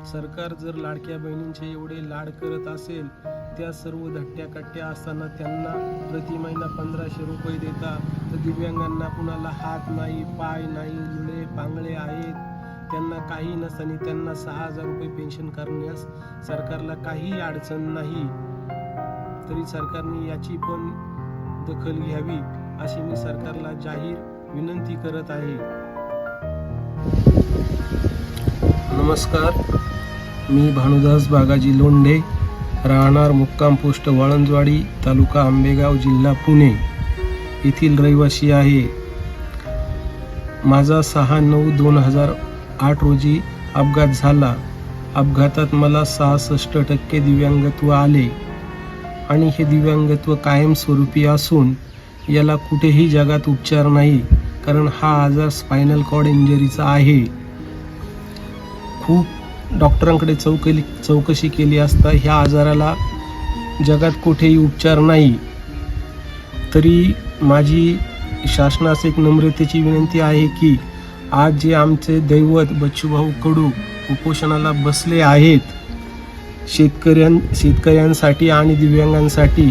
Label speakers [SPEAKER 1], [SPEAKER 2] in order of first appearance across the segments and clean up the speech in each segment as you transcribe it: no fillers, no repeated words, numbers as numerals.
[SPEAKER 1] सरकार जर लाडक्या बहिणींचे एवढे लाड करत असेल, त्या सर्व धट्ट्या कट्ट्या असताना त्यांना प्रति महिना 1500 रुपये देतात, तर दिव्यांगांना कुणाला हात नाही, पाय नाही, मुळे पांगळे आहेत, त्यांना काही नसताना त्यांना 6000 रुपये पेन्शन करण्यास सरकारला काही अडचण नाही. तरी सरकारने याची पण दखल घ्यावी अशी मी सरकारला जाहीर विनंती करत आहे. नमस्कार, मी भानुदास बागाजी लोंढे, राहणार मुक्काम पोस्ट वाळंजवाडी, तालुका आंबेगाव, जिल्हा पुणे येथील रहिवासी आहे. माझा 6/9/2008 रोजी अपघात झाला. अपघातात मला 66% दिव्यांगत्व आले आणि हे दिव्यांगत्व कायमस्वरूपी असून याला कुठेही जगात उपचार नाही, कारण हा आजार स्पायनल कॉर्ड इंजरीचा आहे. खूप डॉक्टरांकडे चौकशी केली असता ह्या आजाराला जगात कुठेही उपचार नाही. तरी माझी शासनास एक नम्रतेची विनंती आहे की आज जे आमचे दैवत बच्चूभाऊ कडू उपोषणाला बसले आहेत शेतकऱ्यांसाठी आणि दिव्यांगांसाठी,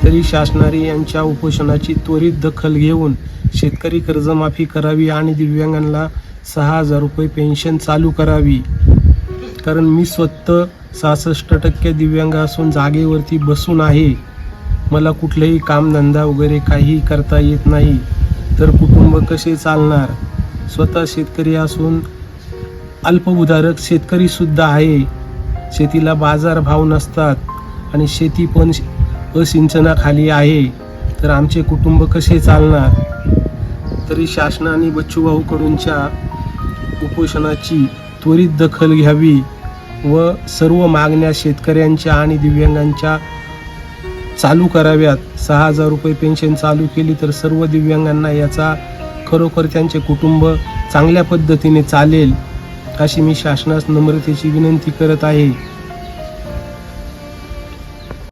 [SPEAKER 1] तरी शासनाने यांच्या उपोषणाची त्वरित दखल घेऊन शेतकरी कर्जमाफी करावी आणि दिव्यांगांना 6000 रुपये पेन्शन चालू करावी. कारण मी स्वतः 66% दिव्यांग असून जागेवरती बसून आहे. मला कुठलेही कामधंदा वगैरे काही करता येत नाही, तर कुटुंब कसे चालणार? स्वतः शेतकरी असून अल्पभूधारक शेतकरीसुद्धा आहे. शेतीला बाजारभाव नसतात आणि शेती पण असिंचनाखाली आहे, तर आमचे कुटुंब कसे चालणार? तरी शासनाने बच्चूभाऊ कडूंच्या उपोषणाची त्वरित दखल घ्यावी व सर्व मागण्या शेतकऱ्यांच्या आणि दिव्यांगांच्या चालू कराव्यात. 6000 रुपये पेन्शन चालू केली तर सर्व दिव्यांगांना याचा खरोखर त्यांचे कुटुंब चांगल्या पद्धतीने चालेल अशी मी शासनास नम्रतेची विनंती करत आहे.